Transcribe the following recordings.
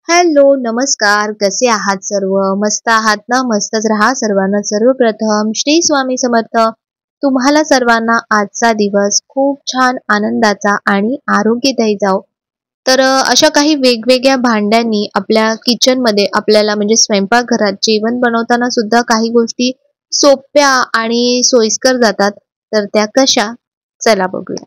Hello, नमस्कार. कसे आहात सर्व? मस्त आहात ना? मस्तच राहा. सर्वांना सर्वप्रथम श्री स्वामी समर्थ. तुम्हाला सर्वांना आजचा दिवस खूप छान आनंदाचा आणि आरोग्यदायी जाओ. तर अशा काही वेगवेगळ्या भांड्यांनी आपल्या किचनमध्ये आपल्याला म्हणजे स्वयंपाकघरात जेवण बनवताना सुद्धा काही गोष्टी सोप्या आणि सोयीस्कर जातात. तर त्या कशा? चला बघूया.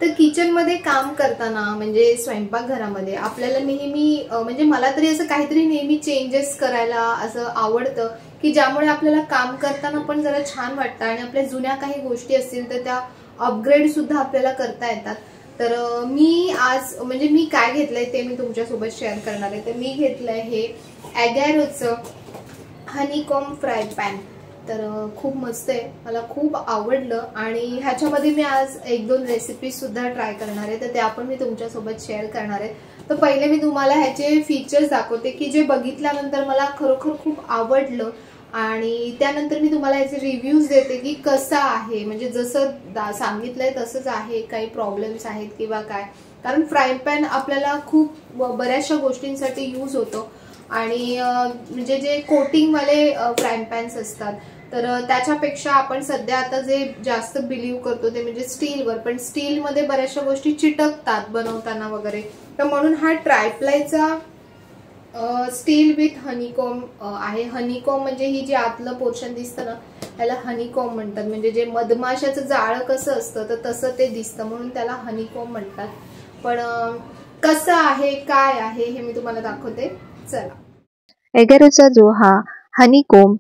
तर किचनमध्ये काम करताना म्हणजे स्वयंपाकघरामध्ये आपल्याला नेहमी म्हणजे मला तरी असं काहीतरी नेहमी चेंजेस करायला असं आवडतं की ज्यामुळे आपल्याला काम करताना पण जरा छान वाटतं आणि आपल्या जुन्या काही गोष्टी असतील तर त्या अपग्रेड सुद्धा आपल्याला करता येतात. तर मी आज म्हणजे मी काय घेतलंय ते मी तुमच्यासोबत शेअर करणार आहे. तर मी घेतलंय हे ॲगॅरोचं हनीकॉम फ्राय पॅन. तर खूप मस्त आहे, मला खूप आवडलं आणि ह्याच्यामध्ये मी आज 1-2 रेसिपी सुद्धा ट्राय करणार आहे. तर त्या पण मी तुमच्यासोबत शेअर करणार आहे. तर पहिले मी तुम्हाला ह्याचे फीचर्स दाखवते की जे बघितल्यानंतर मला खरोखर खूप आवडलं आणि त्यानंतर मी तुम्हाला याचे रिव्ह्यूज देते की कसं आहे, म्हणजे जसं सांगितलंय तसंच आहे, काही प्रॉब्लेम्स आहेत किंवा काय. कारण फ्राय पॅन आपल्याला खूप बऱ्याचशा गोष्टींसाठी यूज होतो आणि म्हणजे जे कोटिंगवाले फ्राय पॅन्स असतात तर त्याच्यापेक्षा आपण सध्या आता जे जास्त बिलीव्ह करतो ते म्हणजे स्टीलवर. पण स्टीलमध्ये बऱ्याचशा गोष्टी चिटकतात बनवताना वगैरे. तर म्हणून हा ट्रायप्लायचा स्टील विथ हनीकॉम आहे. हनीकॉम म्हणजे ही जी आतलं पोर्शन दिसतं ना त्याला हनीकॉम म्हणतात. म्हणजे जे मधमाशाचं जाळं कसं असतं तर तसं ते दिसतं म्हणून त्याला हनीकॉम म्हणतात. पण कसं आहे काय आहे हे मी तुम्हाला दाखवते. चला. ॲगॅरोचा जो हा हनीकॉम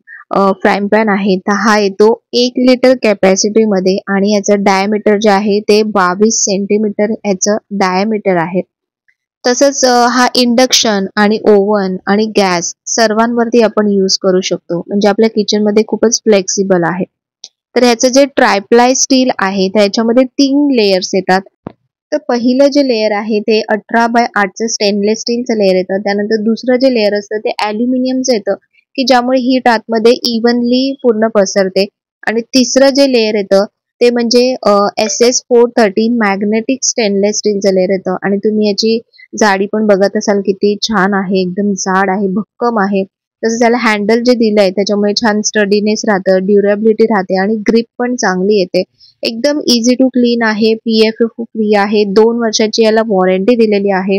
फ्राय पॅन आहे तर हा येतो 1 लिटर कॅपॅसिटीमध्ये आणि याचं डायमीटर जे आहे ते 22 सेंटीमीटर याचं डायमीटर आहे. तसंच हा इंडक्शन आणि ओव्हन आणि गॅस सर्वांवरती आपण यूज करू शकतो. म्हणजे आपल्या किचनमध्ये खूपच फ्लेक्सिबल आहे. तर ह्याचं जे ट्रायप्लाय स्टील आहे त्याच्यामध्ये 3 लेयर्स येतात. तर पहिलं जे लेयर आहे ते 18x8चं स्टेनलेस स्टीलचं लेयर येतं. त्यानंतर दुसरं जे लेयर असतं ते ॲल्युमिनियमचं येतं की ज्यामुळे हीट आतमध्ये इव्हनली पूर्ण पसरते. आणि तिसरं जे लेयर येतं ते म्हणजे SS413 मॅग्नेटिक स्टेनलेस स्टीलचं लेयर येतं. आणि तुम्ही याची जाडी पण बघत असाल किती छान आहे, एकदम जाड आहे, भक्कम आहे. तसं त्याला हँडल जे दिलंय त्याच्यामुळे छान स्टडीनेस राहतं, ड्युरेबिलिटी राहते आणि ग्रिप पण चांगली येते. एकदम इझी टू क्लीन आहे, PFF फ्री आहे, 2 वर्षाची याला वॉरंटी दिलेली आहे.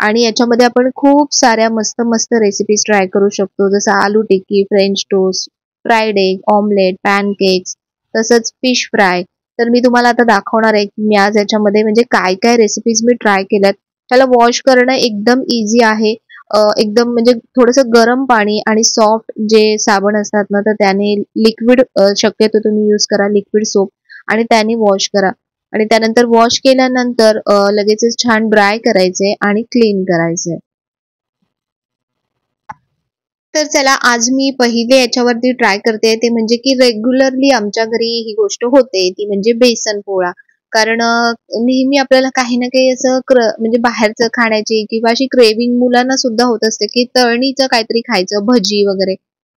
आणि याच्यामध्ये आपण खूप साऱ्या मस्त मस्त रेसिपीज ट्राय करू शकतो, जसं aloo tikki, French toast, fried egg, omelette, pancakes, तसंच फिश फ्राय. तर मी तुम्हाला आता दाखवणार आहे की मी आज याच्यामध्ये म्हणजे काय काय रेसिपीज मी ट्राय केल्यात. त्याला वॉश करणं एकदम इझी आहे. एकदम म्हणजे थोडंसं गरम पाणी आणि सॉफ्ट जे साबण असतात ना तर त्याने लिक्विड शक्यतो तुम्ही यूज करा, लिक्विड सोप, आणि त्याने वॉश करा. आणि त्यानंतर वॉश केल्यानंतर लगेचच छान ड्राय करायचे आणि क्लीन करायचे. तर चला, आज मी पहिले याच्यावरती ट्राय करते ते म्हणजे की रेग्युलरली आमच्या घरी ही गोष्ट होते ती म्हणजे बेसन पोळा. कारण नेहमी आपल्याला काही ना काही असं म्हणजे बाहेरचं खाण्याची किंवा अशी क्रेविंग मुलांना सुद्धा होत असते की तळणीचं काहीतरी खायचं, भजी वगैरे.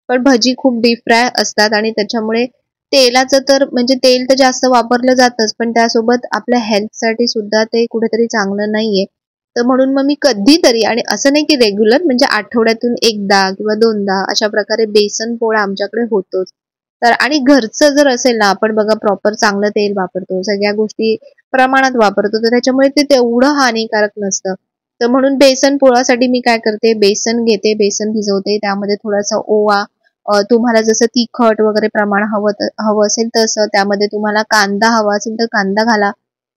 पण भजी खूप डीप फ्राय असतात आणि त्याच्यामुळे तेलाचं तर म्हणजे तेल तर जास्त वापरलं जातच, पण त्यासोबत आपल्या हेल्थसाठी सुद्धा ते कुठेतरी चांगलं नाहीये. तर म्हणून मग मी कधीतरी, आणि असं नाही की रेग्युलर, म्हणजे आठवड्यातून 1दा किंवा 2दा अशा प्रकारे बेसन पोळा आमच्याकडे होतोच. तर आणि घरचं जर असेल ना, आपण बघा प्रॉपर चांगलं तेल वापरतो, सगळ्या गोष्टी प्रमाणात वापरतो, तर त्याच्यामुळे ते तेवढं हानिकारक नसतं. तर म्हणून बेसन पोळासाठी मी काय करते, बेसन घेते, बेसन भिजवते, त्यामध्ये थोडासा ओवा, तुम्हाला जसं तिखट वगैरे प्रमाण हवं असेल तसं, त्यामध्ये तुम्हाला कांदा हवा असेल तर कांदा घाला,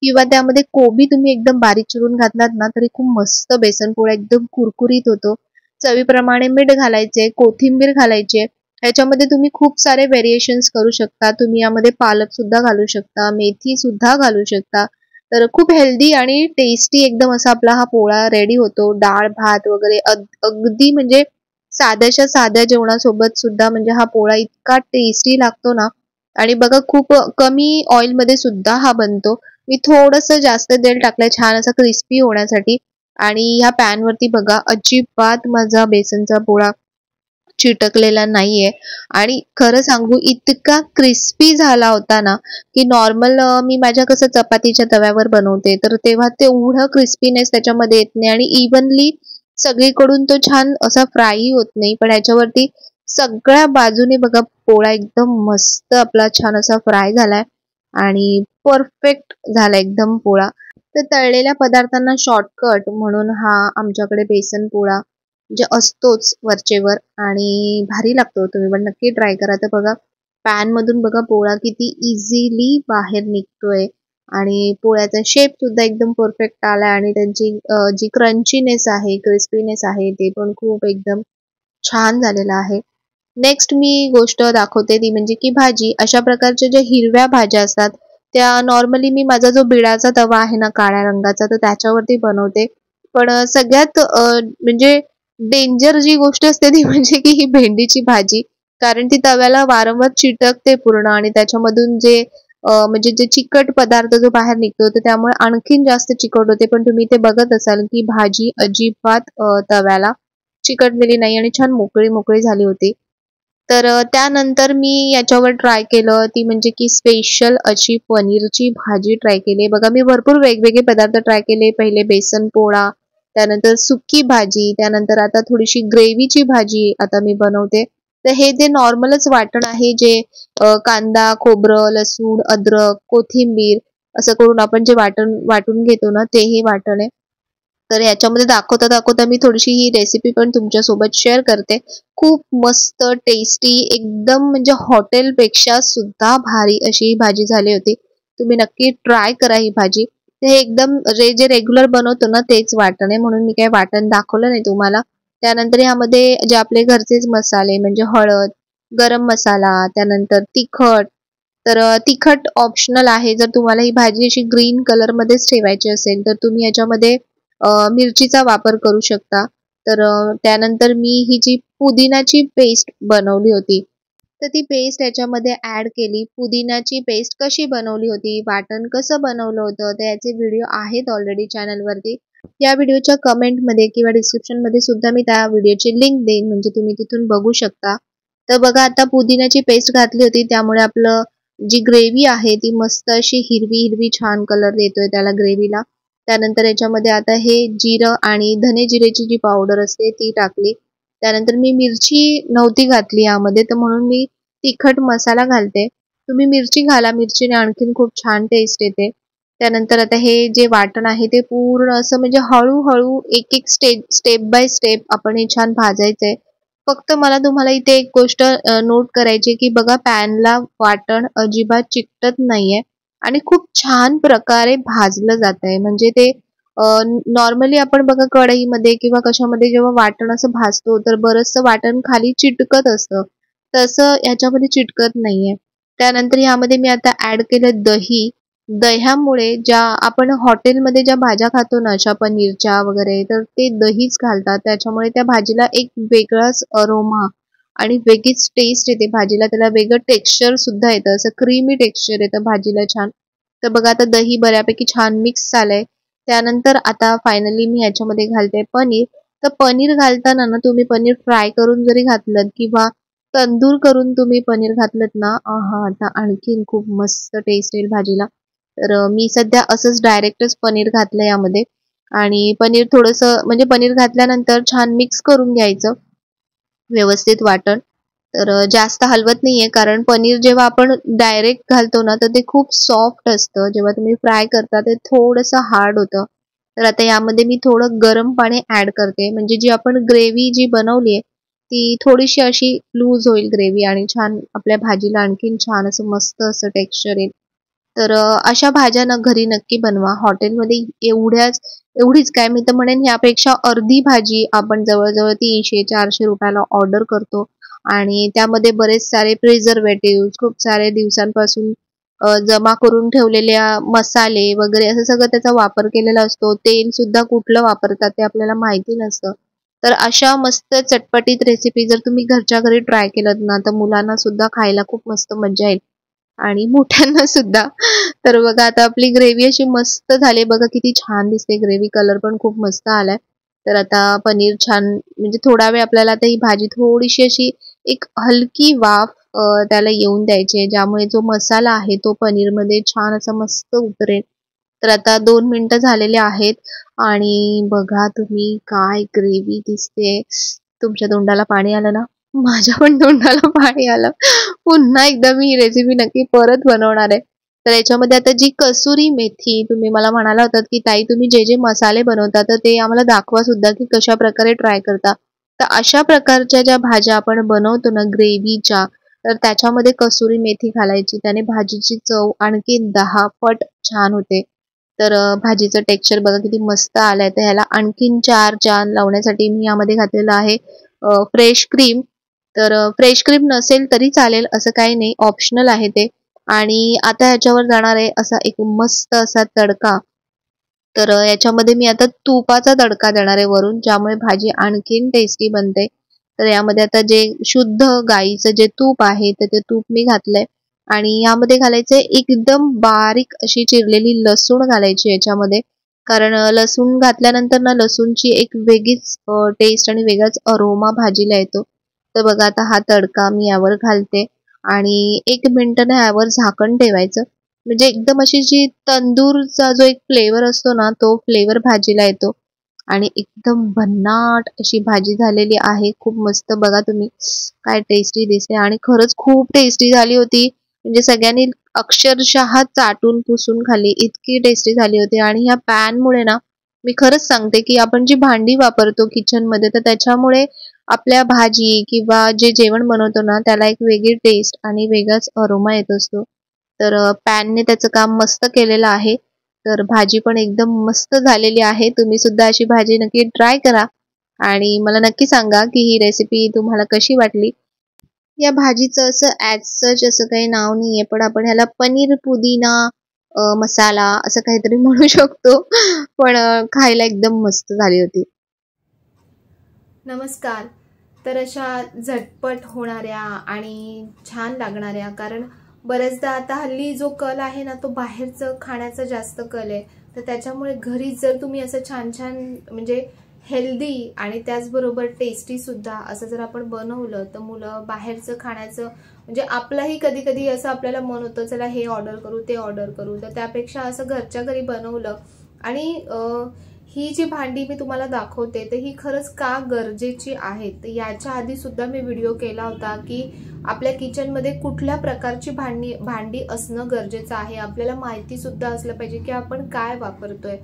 किंवा त्यामध्ये कोबी तुम्ही एकदम बारीक चिरून घातलात ना तरी खूप मस्त बेसन पोळा एकदम कुरकुरीत होतो. चवीप्रमाणे मीठ घालायचे, कोथिंबीर घालायची. ह्याच्यामध्ये तुम्ही खूप सारे व्हेरिएशन्स करू शकता. तुम्ही यामध्ये पालक सुद्धा घालू शकता, मेथी सुद्धा घालू शकता. तर खूप हेल्दी आणि टेस्टी एकदम असा आपला हा पोळा रेडी होतो. डाळ भात वगैरे अगदी म्हणजे साध्याच्या साध्या जेवणासोबत सुद्धा म्हणजे हा पोळा इतका टेस्टी लागतो ना. आणि बघा खूप कमी ऑइल मध्ये सुद्धा हा बनतो. मी थोडंसं जास्त तेल टाकलंय छान असा क्रिस्पी होण्यासाठी. आणि ह्या पॅन वरती बघा अजिबात माझा बेसनचा पोळा चिटकलेला नाहीये आणि खरं सांगू इतका क्रिस्पी झाला होता ना, की नॉर्मल मी माझ्या कसं चपातीच्या तव्यावर बनवते तर तेव्हा तेवढं क्रिस्पीनेस त्याच्यामध्ये येत नाही आणि इव्हनली सगळीकडून तो छान असा फ्रायही होत नाही. पण ह्याच्यावरती सगळ्या बाजूने बघा पोळा एकदम मस्त आपला छान असा फ्राय झालाय आणि परफेक्ट झाला एकदम पोळा. तर तळलेल्या पदार्थांना शॉर्टकट म्हणून हा आमच्याकडे बेसन पोळा जे असतोच वरचेवर आणि भारी लागतो. तुम्ही पण नक्की ट्राय करा. तर बघा पॅन मधून बघा पोळा किती इझिली बाहेर निघतोय आणि पोळ्याचा शेप सुद्धा एकदम परफेक्ट आलाय आणि त्यांची जी क्रंचीनेस आहे, क्रिस्पीनेस आहे ते पण खूप एकदम छान झालेलं आहे. नेक्स्ट मी गोष्ट दाखवते ती म्हणजे की भाजी. अशा प्रकारच्या ज्या हिरव्या भाज्या असतात त्या नॉर्मली मी माझा जो बिडाचा तवा आहे ना काळ्या रंगाचा तर त्याच्यावरती बनवते. पण सगळ्यात म्हणजे डेंजर जी गोष्ट असते ती म्हणजे की ही भेंडीची भाजी. कारण ती तव्याला वारंवार चिटकते पूर्ण आणि त्याच्यामधून जे म्हणजे जे चिकट पदार्थ जो बाहेर निघतो तर त्यामुळे आणखीन जास्त चिकट होते. पण तुम्ही ते बघत असाल की भाजी अजिबात तव्याला चिकटलेली नाही आणि छान मोकळी मोकळी झाली होती. तर त्यानंतर मी याच्यावर ट्राय केलं ती म्हणजे की स्पेशल अशी पनीरची भाजी ट्राय केली. बघा मी भरपूर वेगवेगळे पदार्थ ट्राय केले. पहिले बेसन पोळा, त्यानंतर सुकी भाजी, त्यानंतर आता थोडीशी ग्रेव्हीची भाजी आता मी बनवते. तर हे जे नॉर्मलच वाटण आहे जे कांदा, खोबरं, लसूण, अद्रक, कोथिंबीर असं करून आपण जे वाटून घेतो ना ते हे वाटण आहे. तर ह्याच्यामध्ये दाखवता दाखवता मी थोडीशी ही रेसिपी पण तुमच्यासोबत शेअर करते. खूप मस्त टेस्टी एकदम म्हणजे हॉटेलपेक्षा सुद्धा भारी अशी ही भाजी झाली होती. तुम्ही नक्की ट्राय करा ही भाजी. हे एकदम जे रेग्युलर बनवतो ना तेच वाटण आहे म्हणून मी काही वाटण दाखवलं नाही तुम्हाला. त्यानंतर ह्यामध्ये जे आपले घरचेच मसाले म्हणजे हळद, गरम मसाला, त्यानंतर तिखट. तर तिखट ऑप्शनल आहे. जर तुम्हाला ही भाजी अशी ग्रीन कलर मध्येच ठेवायची असेल तर तुम्ही याच्यामध्ये मिरचीचा वापर करू शकता. तर त्यानंतर मी ही जी पुदिनाची पेस्ट बनवली होती तर ती पेस्ट याच्यामध्ये ऍड केली. पुदिनाची पेस्ट कशी बनवली होती, वाटण कसं बनवलं होतं तर याचे व्हिडिओ आहेत ऑलरेडी चॅनलवरती. या व्हिडिओच्या कमेंटमध्ये किंवा डिस्क्रिप्शनमध्ये सुद्धा मी त्या व्हिडिओची लिंक देईन म्हणजे तुम्ही तिथून बघू शकता. तर बघा आता पुदिनाची पेस्ट घातली होती त्यामुळे आपलं जी ग्रेव्ही आहे ती मस्त अशी हिरवी हिरवी छान कलर येतोय त्याला ग्रेव्हीला. त्यानंतर याच्यामध्ये आता हे जिरं आणि धने जिरेची जी पावडर असते ती टाकली. त्यानंतर मी मिरची नव्हती घातली यामध्ये तर म्हणून मी तिखट मसाला घालते. तुम्ही मिरची घाला, मिरचीने आणखीन खूप छान टेस्ट येते. त्यानंतर आता हे जे वाटण आहे ते पूर्ण असं म्हणजे हळूहळू एक एक स्टेप बाय स्टेप आपण हे छान भाजायचंय. फक्त मला तुम्हाला इथे एक गोष्ट नोट करायची की बघा पॅनला वाटण अजिबात चिकटत नाहीये आणि खूप छान प्रकारे भाजलं जात आहे. म्हणजे ते नॉर्मली आपण बघा कढईमध्ये किंवा कशामध्ये जेव्हा वाटण असं भाजतो तर बरचसं वाटण खाली चिटकत असतं. तसं ह्याच्यामध्ये चिटकत नाहीये. त्यानंतर ह्यामध्ये मी आता ऍड केलं दही. दह्यामुळे ज्या आपण हॉटेलमध्ये ज्या भाज्या खातो ना अशा पनीरच्या वगैरे तर ते दहीच घालतात. त्याच्यामुळे त्या भाजीला एक वेगळाच अरोमा आणि वेगळीच टेस्ट येते भाजीला. त्याला वेगळं टेक्स्चर सुद्धा येतं. असं क्रीमी टेक्स्चर येतं भाजीला छान. तर बघा आता दही बऱ्यापैकी छान मिक्स झालंय. त्यानंतर आता फायनली मी याच्यामध्ये घालते पनीर. तर पनीर घालताना ना तुम्ही पनीर फ्राय करून जरी घातलं किंवा तंदूर करून तुम्ही पनीर घातलत ना आता आणखीन खूप मस्त टेस्ट येईल भाजीला. तर मी सध्या असंच डायरेक्टच पनीर घातलं यामध्ये आणि पनीर थोडंसं म्हणजे पनीर घातल्यानंतर छान मिक्स करून घ्यायचं व्यवस्थित वाटण. तर जास्त हलवत नाहीये कारण पनीर जेव्हा आपण डायरेक्ट घालतो ना तर ते खूप सॉफ्ट असतं. जेव्हा तुम्ही फ्राय करता ते थोडंसं हार्ड होतं. तर आता यामध्ये मी थोडं गरम पाणी ऍड करते म्हणजे जी आपण ग्रेव्ही जी बनवलीये ती थोडीशी अशी लूज होईल ग्रेव्ही आणि छान आपल्या भाजीला आणखीन छान असं मस्त असं टेक्स्चर येईल. तर अशा भाज्या ना घरी नक्की बनवा. हॉटेलमध्ये एवढीच काय मी तर म्हणेन यापेक्षा अर्धी भाजी आपण जवळजवळ 300-400 रुपयाला ऑर्डर करतो आणि त्यामध्ये बरेच सारे प्रिझर्वेटिव्ह खूप सारे दिवसांपासून जमा करून ठेवलेल्या मसाले वगैरे असं सगळं त्याचा वापर केलेला असतो. तेल सुद्धा कुठलं वापरतात ते आपल्याला माहिती नसतं. तर अशा मस्त चटपटीत रेसिपी जर तुम्ही घरच्या घरी ट्राय केलं ना तर मुलांना सुद्धा खायला खूप मस्त मजा येईल आणि मोठ्यांना सुद्धा. तर बघा आता आपली ग्रेव्ही अशी मस्त झाली. बघा किती छान दिसते ग्रेव्ही, कलर पण खूप मस्त आलाय. तर आता पनीर छान म्हणजे थोडा वेळ आपल्याला आता ही भाजी थोडीशी अशी एक हलकी वाफ त्याला येऊन द्यायची, ज्यामुळे जो मसाला आहे तो पनीरमध्ये छान असा मस्त उतरेल. तर आता 2 मिनिटं झालेले आहेत आणि बघा तुम्ही काय ग्रेव्ही दिसते. तुमच्या तोंडाला पाणी आलं ना? माझ्या पण तोंडाला पाणी आलं. पुन्हा एकदा मी ही रेसिपी नक्की परत बनवणार आहे. तर याच्यामध्ये आता जी कसुरी मेथी तुम्ही मला म्हणाला होतात, की ताई तुम्ही जे मसाले बनवता तर ते आम्हाला दाखवा सुद्धा, की कशाप्रकारे ट्राय करता. तर अशा प्रकारच्या ज्या भाज्या आपण बनवतो ना ग्रेव्हीच्या, तर त्याच्यामध्ये कसुरी मेथी घालायची. त्याने भाजीची चव आणखीन 10 पट छान होते. तर भाजीचं टेक्स्चर बघा किती मस्त आलंय. तर ह्याला आणखीन 4 चान लावण्यासाठी मी यामध्ये घातलेलं आहे फ्रेश क्रीम. तर फ्रेश क्रीम नसेल तरी चालेल, असं काही नाही, ऑप्शनल आहे ते. आणि आता ह्याच्यावर जाणार आहे असा एक मस्त असा तडका. तर याच्यामध्ये मी आता तुपाचा तडका देणार आहे वरून, ज्यामुळे भाजी आणखीन टेस्टी बनते. तर यामध्ये आता जे शुद्ध गाईचं जे तूप आहे तर ते तूप मी घातलंय आणि यामध्ये घालायचंय एकदम बारीक अशी चिरलेली लसूण घालायची याच्यामध्ये. कारण लसूण घातल्यानंतर ना लसूणची एक वेगळीच टेस्ट आणि वेगळाच अरोमा भाजीला येतो. तर बघा आता हा तडका मी यावर घालते आणि 1 मिनिट ना यावर झाकण ठेवायचं. म्हणजे एकदम अशी जी तंदूरचा जो एक फ्लेवर असतो ना तो फ्लेवर भाजीला येतो आणि एकदम भन्नाट अशी भाजी झालेली आहे. खूप मस्त बघा तुम्ही काय टेस्टी दिसते आणि खरंच खूप टेस्टी झाली होती. म्हणजे सगळ्यांनी अक्षरशः चाटून पुसून खाल्ली, इतकी टेस्टी झाली होती. आणि ह्या पॅनमुळे ना मी खरंच सांगते, की आपण जी भांडी वापरतो किचनमध्ये तर त्याच्यामुळे आपल्या भाजी किंवा जे जेवण बनवतो ना त्याला एक वेगळी टेस्ट आणि वेगळाच अरोमा येत असतो. तर पॅनने त्याचं काम मस्त केलेलं आहे. तर भाजी पण एकदम मस्त झालेली आहे. तुम्ही सुद्धा अशी भाजी नक्की ट्राय करा आणि मला नक्की सांगा, की ही रेसिपी तुम्हाला कशी वाटली. या भाजीचं असं ॲज सच असं काही नाव नाहीये, पण आपण ह्याला पनीर पुदिना मसाला असं काहीतरी म्हणू शकतो. पण खायला एकदम मस्त झाली होती. नमस्कार. तर अशा झटपट होणाऱ्या आणि छान लागणाऱ्या, कारण बऱ्याचदा आता हल्ली जो कल आहे ना तो बाहेरचं खाण्याचा जास्त कल आहे. तर त्याच्यामुळे घरीच जर तुम्ही असं छान छान म्हणजे हेल्दी आणि त्याचबरोबर टेस्टी सुद्धा असं जर आपण बनवलं तर मुलं बाहेरचं खाण्याचं म्हणजे आपलाही कधी कधी असं आपल्याला मन होतं चला हे ऑर्डर करू ते ऑर्डर करू, तर त्यापेक्षा असं घरच्या घरी बनवलं. आणि ही जी भांडी मी तुम्हाला दाखवते तर ही खरंच का गरजेची आहेत. तर याच्या आधी सुद्धा मी व्हिडिओ केला होता की आपल्या किचनमध्ये कुठल्या प्रकारची भांडी असणं गरजेचं आहे. आपल्याला माहिती सुद्धा असलं पाहिजे की आपण काय वापरतोय.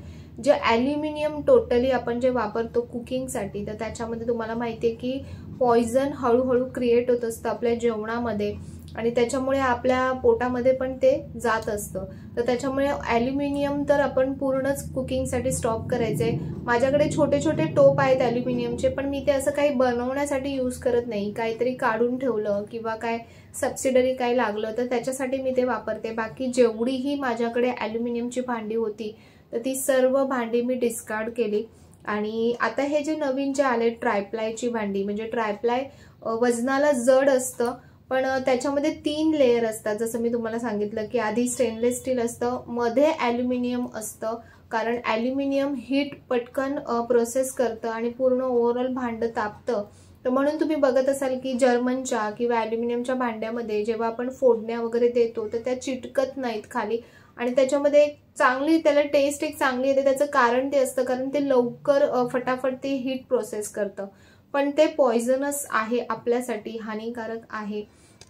जे ॲल्युमिनियम टोटली आपण जे वापरतो कुकिंगसाठी तर त्याच्यामध्ये तुम्हाला माहिती आहे की पॉइझन हळूहळू क्रिएट होत असतं आपल्या जेवणामध्ये आणि त्याच्यामुळे आपल्या पोटामध्ये पण ते जात असतं. तर त्याच्यामुळे ॲल्युमिनियम तर आपण पूर्णच कुकिंगसाठी स्टॉप करायचंय. माझ्याकडे छोटे छोटे टोप आहेत ॲल्युमिनियमचे, पण मी ते असं काही बनवण्यासाठी यूज करत नाही. काहीतरी काढून ठेवलं किंवा काय सबसिडरी काय लागलं तर त्याच्यासाठी मी ते वापरते. बाकी जेवढीही माझ्याकडे ॲल्युमिनियमची भांडी होती तर ती सर्व भांडी मी डिस्कार्ड केली. आणि आता हे जे नवीन जे आले ट्रायप्लायची भांडी, म्हणजे ट्रायप्लाय वजनाला जड असतं पण त्याच्यामध्ये 3 लेयर असतात. जसं मी तुम्हाला सांगितलं की आधी स्टेनलेस स्टील असतं, मध्ये ॲल्युमिनियम असतं, कारण ॲल्युमिनियम हीट पटकन प्रोसेस करतं आणि पूर्ण ओव्हरऑल भांडं तापतं. तर म्हणून तुम्ही बघत असाल की जर्मनच्या किंवा ॲल्युमिनियमच्या भांड्यामध्ये जेव्हा आपण फोडण्या वगैरे देतो तर त्या चिटकत नाहीत खाली आणि त्याच्यामध्ये एक चांगली त्याला टेस्ट एक चांगली येते. त्याचं कारण ते असतं कारण ते लवकर फटाफट ते हीट प्रोसेस करतं. पण ते पॉइझनस आहे, आपल्यासाठी हानिकारक आहे.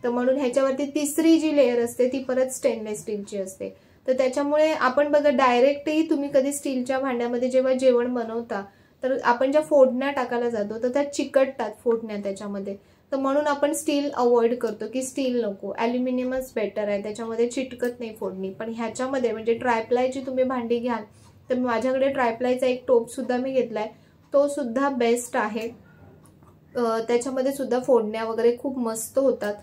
तर म्हणून ह्याच्यावरती तिसरी जी लेयर असते ती परत स्टेनलेस स्टीलची असते. तर त्याच्यामुळे आपण बघा डायरेक्टही तुम्ही कधी स्टीलच्या भांड्यामध्ये जेव्हा जेवण बनवता तर आपण ज्या फोडण्या टाकायला जातो तर त्या चिकटतात फोडण्या त्याच्यामध्ये. तर म्हणून आपण स्टील अवॉइड करतो की स्टील नको, ॲल्युमिनियमच बेटर आहे, त्याच्यामध्ये चिटकत नाही फोडणी. पण ह्याच्यामध्ये म्हणजे ट्रायप्लायची तुम्ही भांडी घ्याल तर माझ्याकडे ट्रायप्लायचा एक टोप सुद्धा मी घेतलाय, तो सुद्धा बेस्ट आहे. त्याच्यामध्ये सुद्धा फोडण्या वगैरे खूप मस्त होतात.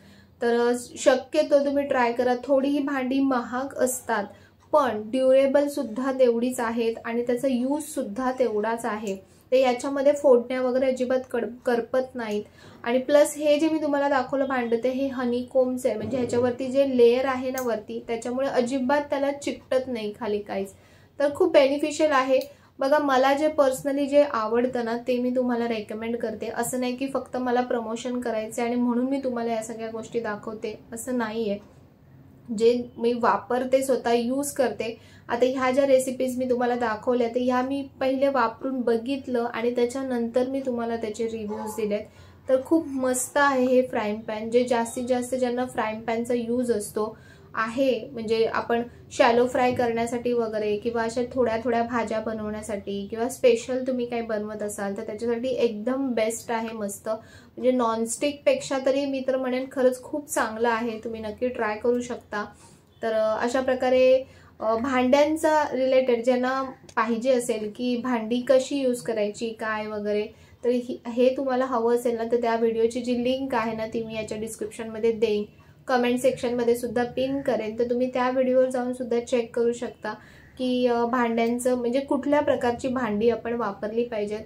तर शक्यतो तुम्ही ट्राय करा. थोडी ही भांडी महाग असतात पण ड्युरेबल सुद्धा तेवढीच आहेत आणि त्याचा यूज सुद्धा तेवढाच आहे. तर याच्यामध्ये फोडण्या वगैरे अजिबात करपत नाहीत. आणि प्लस हे जे मी तुम्हाला दाखवलं भांडं ते हे हनीकोम्स आहे, म्हणजे ह्याच्यावरती जे लेयर आहे ना वरती त्याच्यामुळे अजिबात त्याला चिकटत नाही खाली काहीच. तर खूप बेनिफिशियल आहे. बघा, मला जे पर्सनली जे आवडतं ना ते मी तुम्हाला रेकमेंड करते. असं नाही की फक्त मला प्रमोशन करायचे आणि म्हणून मी तुम्हाला या सगळ्या गोष्टी दाखवते, असं नाही आहे. जे मी वापरते, स्वतः यूज करते. आता ह्या ज्या रेसिपीज मी तुम्हाला दाखवल्या तर ह्या मी पहिले वापरून बघितलं आणि त्याच्यानंतर मी तुम्हाला त्याचे रिव्ह्यूज दिलेत. तर खूप मस्त आहे हे फ्राईंग पॅन, जे जास्तीत जास्त ज्यांना फ्राईंग पॅनचा यूज असतो आहे, म्हणजे आपण शॅलो फ्राय करण्यासाठी वगैरे किंवा अशा थोड्या थोड्या भाज्या बनवण्यासाठी किंवा स्पेशल तुम्ही काही बनवत असाल तर त्याच्यासाठी एकदम बेस्ट आहे. मस्त म्हणजे नॉनस्टिक पेक्षा तरी मी तर म्हणेन खरंच खूप चांगलं आहे. तुम्ही नक्की ट्राय करू शकता. तर अशा प्रकारे भांड्यांचा रिलेटेड ज्यांना पाहिजे असेल की भांडी कशी यूज करायची काय वगैरे, तर हे तुम्हाला हवं असेल ना तर त्या व्हिडिओची जी लिंक आहे ना ती मी याच्या डिस्क्रिप्शनमध्ये देईन, कमेंट सेक्शनमध्ये सुद्धा पिन करेन. तर तुम्ही त्या व्हिडिओवर जाऊन सुद्धा चेक करू शकता की भांड्यांचं म्हणजे कुठल्या प्रकारची भांडी आपण वापरली पाहिजेत.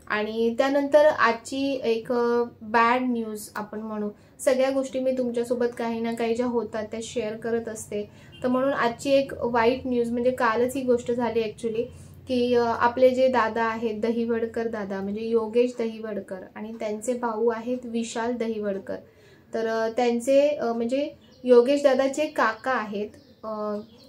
आणि त्यानंतर आजची एक बॅड न्यूज आपण म्हणू, सगळ्या गोष्टी मी तुमच्यासोबत काही ना काही ज्या होतात त्या शेअर करत असते. तर म्हणून आजची एक वाईट न्यूज म्हणजे कालच ही गोष्ट झाली ॲक्च्युली, की आपले जे दादा आहेत दहिवडकर दादा, म्हणजे योगेश दहिवडकर, आणि त्यांचे भाऊ आहेत विशाल दहिवडकर. तर त्यांचे म्हणजे योगेश दादाचे काका आहेत,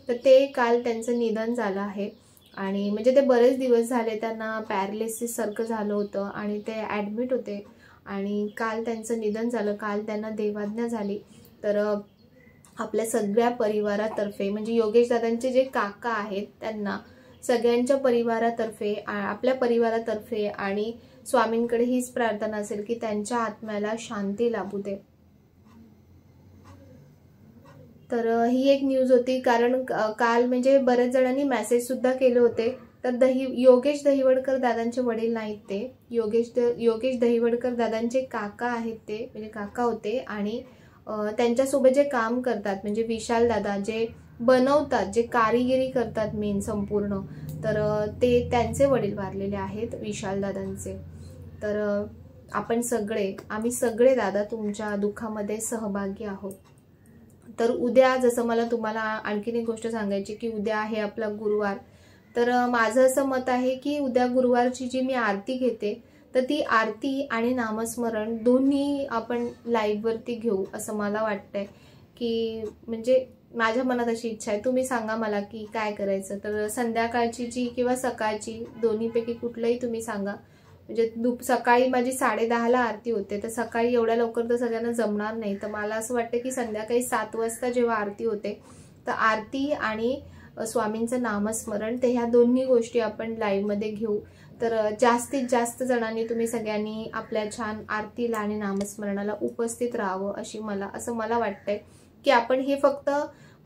तर ते काल त्यांचं निधन झालं आहे. आणि म्हणजे ते बरेच दिवस झाले त्यांना पॅरालिसिस सारखं झालं होतं आणि ते ॲडमिट होते आणि काल त्यांचं निधन झालं. काल त्यांना देवाज्ञा झाली. तर आपल्या सगळ्या परिवारातर्फे म्हणजे योगेश दादांचे जे काका आहेत त्यांना सगळ्यांच्या परिवारातर्फे, आपल्या परिवारातर्फे आणि स्वामींकडे हीच प्रार्थना असेल की त्यांच्या आत्म्याला शांती लाभू दे. तर ही एक न्यूज होती, कारण काल म्हणजे बऱ्याच जणांनी मेसेज सुद्धा केले होते. तर योगेश दहिवडकर दादांचे वडील नाहीत, ते योगेश दहिवडकर दादांचे काका आहेत, ते म्हणजे काका होते. आणि त्यांच्यासोबत जे काम करतात म्हणजे विशाल दादा जे बनवतात, जे कारिगिरी करतात मेन संपूर्ण, तर ते त्यांचे वडील वारलेले आहेत विशाल दादांचे. तर आम्ही सगळे दादा तुमच्या दुःखामध्ये सहभागी आहोत. तर उद्या जसं मला तुम्हाला आणखीन एक गोष्ट सांगायची की उद्या आहे आपला गुरुवार. तर माझं असं मत आहे की उद्या गुरुवारची जी मी आरती घेते तर ती आरती आणि नामस्मरण दोन्ही आपण लाईव्हवरती घेऊ असं मला वाटतंय. की म्हणजे माझ्या मनात अशी इच्छा आहे, तुम्ही सांगा मला की काय करायचं. तर संध्याकाळची जी किंवा सकाळची दोन्हीपैकी कुठलंही तुम्ही सांगा. म्हणजे सकाळी माझी 10:30ला आरती होते, तर सकाळी एवढ्या लवकर तर सगळ्यांना जमणार नाही. तर मला असं वाटतं की संध्याकाळी 7 वाजता जेव्हा आरती होते तर आरती आणि स्वामींचं नामस्मरण, तर ह्या दोन्ही गोष्टी आपण लाईव्हमध्ये घेऊ. तर जास्तीत जास्त जणांनी तुम्ही सगळ्यांनी आपल्या छान आरतीला आणि नामस्मरणाला उपस्थित राहावं असं मला वाटतंय. की आपण हे फक्त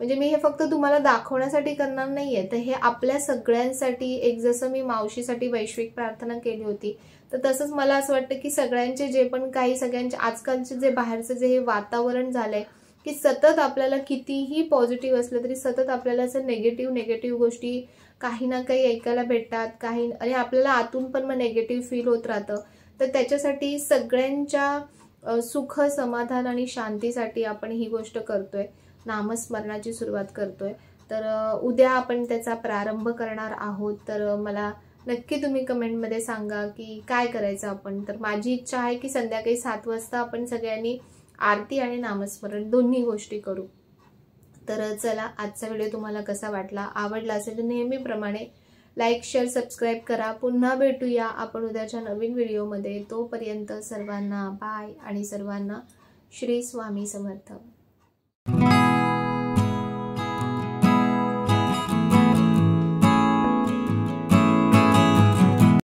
म्हणजे मी हे फक्त तुम्हाला दाखवण्यासाठी करणार नाहीये, तर हे आपल्या सगळ्यांसाठी, एक जसं मी मावशीसाठी वैश्विक प्रार्थना केली होती तर तसंच मला असं वाटतं की सगळ्यांचे जे पण काही सगळ्यांचे आजकालचे जे बाहेरचं जे हे वातावरण झालंय की सतत आपल्याला कितीही पॉझिटिव्ह असलं तरी सतत आपल्याला असं निगेटिव्ह गोष्टी काही ना काही ऐकायला भेटतात, काही आणि आपल्याला आतून पण मग निगेटिव्ह फील होत राहतं. तर त्याच्यासाठी सगळ्यांच्या सुख, समाधान आणि शांतीसाठी आपण ही गोष्ट करतोय, नामस्मरणाची सुरुवात करतोय. तर उद्या आपण त्याचा प्रारंभ करणार आहोत. तर मला नक्की तुम्ही कमेंटमध्ये सांगा की काय करायचं आपण. तर माझी इच्छा आहे की संध्याकाळी 7 वाजता आपण सगळ्यांनी आरती आणि नामस्मरण दोन्ही गोष्टी करू. तर चला, आजचा व्हिडिओ तुम्हाला कसा वाटला, आवडला असेल तर नेहमीप्रमाणे लाईक, शेअर, सबस्क्राईब करा. पुन्हा भेटूया आपण उद्याच्या नवीन व्हिडिओमध्ये. तोपर्यंत सर्वांना बाय आणि सर्वांना श्री स्वामी समर्थ.